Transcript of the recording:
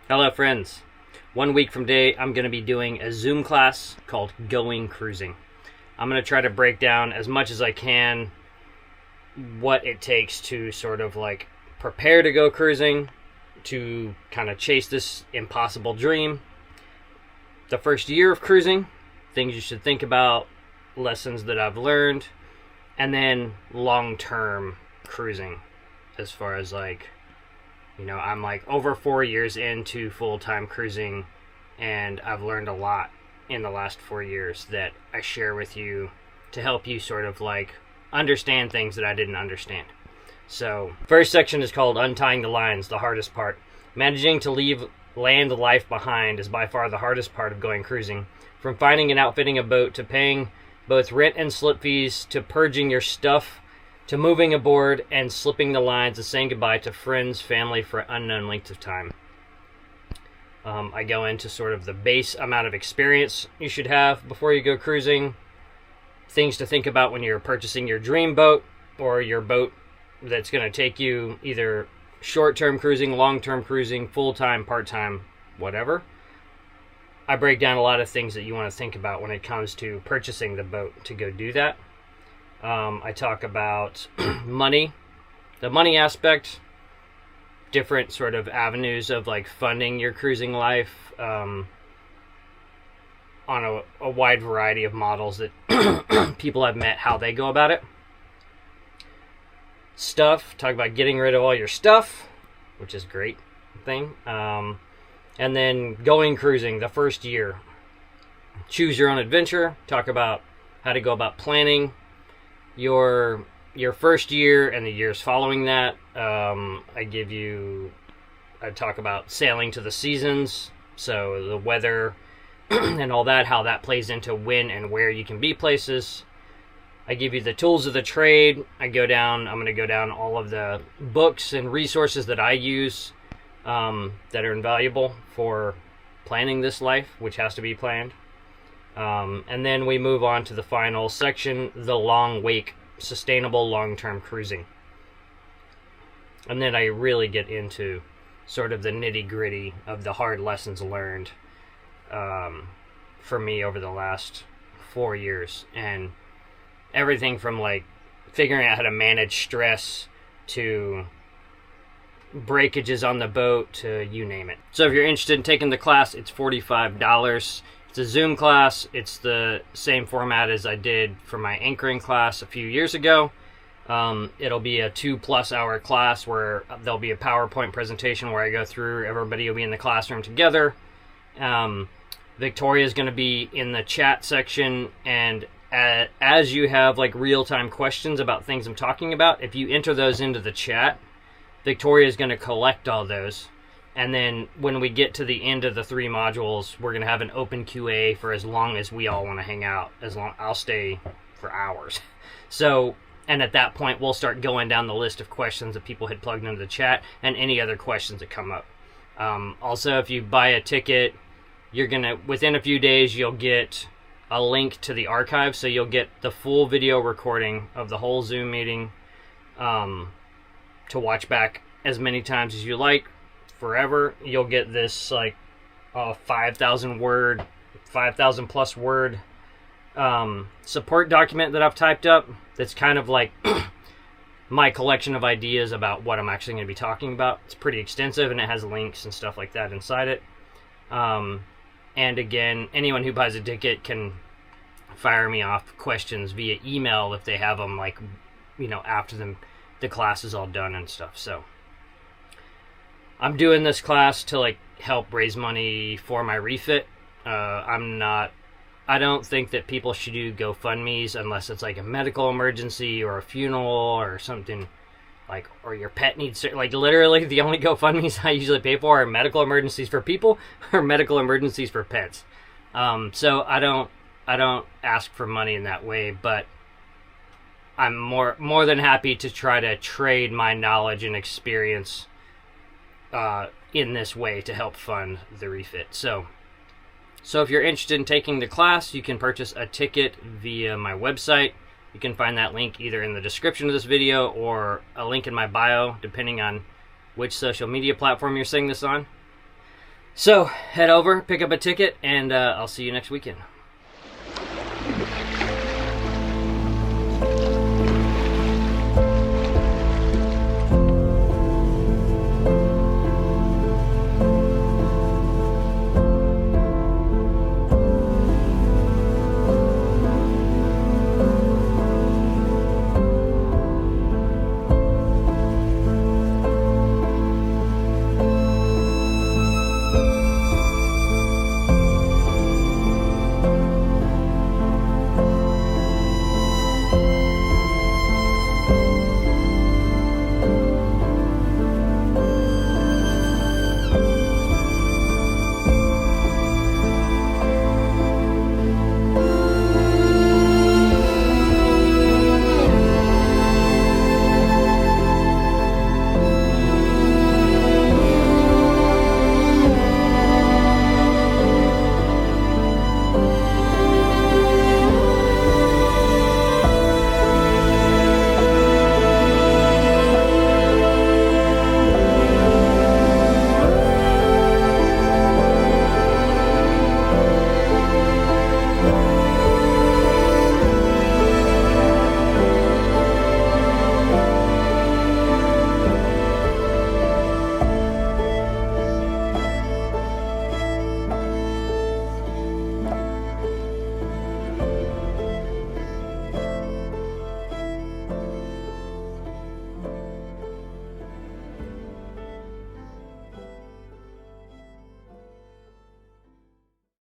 Hello friends. 1 week from today I'm going to be doing a Zoom class called Going Cruising. I'm going to try to break down as much as I can what it takes to sort of like prepare to go cruising, to kind of chase this impossible dream. The first year of cruising, things you should think about, lessons that I've learned, and then long-term cruising as far as like, I'm like over 4 years into full-time cruising, and I've learned a lot in the last 4 years that I share with you to help you sort of like understand things that I didn't understand. So, first section is called Untying the Lines, the hardest part. Managing to leave land life behind is by far the hardest part of going cruising. From finding and outfitting a boat, to paying both rent and slip fees, to purging your stuff, to moving aboard and slipping the lines, and saying goodbye to friends, family for unknown lengths of time. I go into sort of the base amount of experience you should have before you go cruising, things to think about when you're purchasing your dream boat or your boat that's going to take you either short-term cruising, long-term cruising, full-time, part-time, whatever. I break down a lot of things that you want to think about when it comes to purchasing the boat to go do that. I talk about money, the money aspect, different sort of avenues of like funding your cruising life on a wide variety of models that people I've met, how they go about it. Stuff, talk about getting rid of all your stuff, which is a great thing. And then going cruising, the first year. Choose your own adventure, talk about how to go about planning your first year and the years following that. I talk about sailing to the seasons, so the weather and all that, how that plays into when and where you can be places. I give you the tools of the trade. I'm going to go down all of the books and resources that I use that are invaluable for planning this life, which has to be planned. And then we move on to the final section, the long wake, sustainable long-term cruising. And then I really get into sort of the nitty-gritty of the hard lessons learned for me over the last 4 years. And everything from like figuring out how to manage stress to breakages on the boat to you name it. So if you're interested in taking the class, it's $45. It's a Zoom class. It's the same format as I did for my anchoring class a few years ago. It'll be a 2+ hour class where there'll be a PowerPoint presentation where I go through. Everybody will be in the classroom together. Victoria is going to be in the chat section, and as you have like real-time questions about things I'm talking about, if you enter those into the chat, Victoria is going to collect all those. And then when we get to the end of the 3 modules, we're going to have an open QA for as long as we all want to hang out. I'll stay for hours. So, and at that point, we'll start going down the list of questions that people had plugged into the chat and any other questions that come up. Also, if you buy a ticket, within a few days, you'll get a link to the archive. So you'll get the full video recording of the whole Zoom meeting to watch back as many times as you like. Forever. You'll get this like 5,000 plus word support document that I've typed up. That's kind of like my collection of ideas about what I'm actually going to be talking about. It's pretty extensive, and it has links and stuff like that inside it. And again, anyone who buys a ticket can fire me off questions via email if they have them, like, after the class is all done and stuff. So I'm doing this class to like help raise money for my refit. I don't think that people should do GoFundMes unless it's like a medical emergency or a funeral or something like, or your pet needs, like literally the only GoFundMes I usually pay for are medical emergencies for people or medical emergencies for pets. So I don't ask for money in that way, but I'm more than happy to try to trade my knowledge and experience in this way to help fund the refit. So if you're interested in taking the class, you can purchase a ticket via my website. You can find that link either in the description of this video or a link in my bio, depending on which social media platform you're seeing this on. So head over, pick up a ticket, and I'll see you next weekend.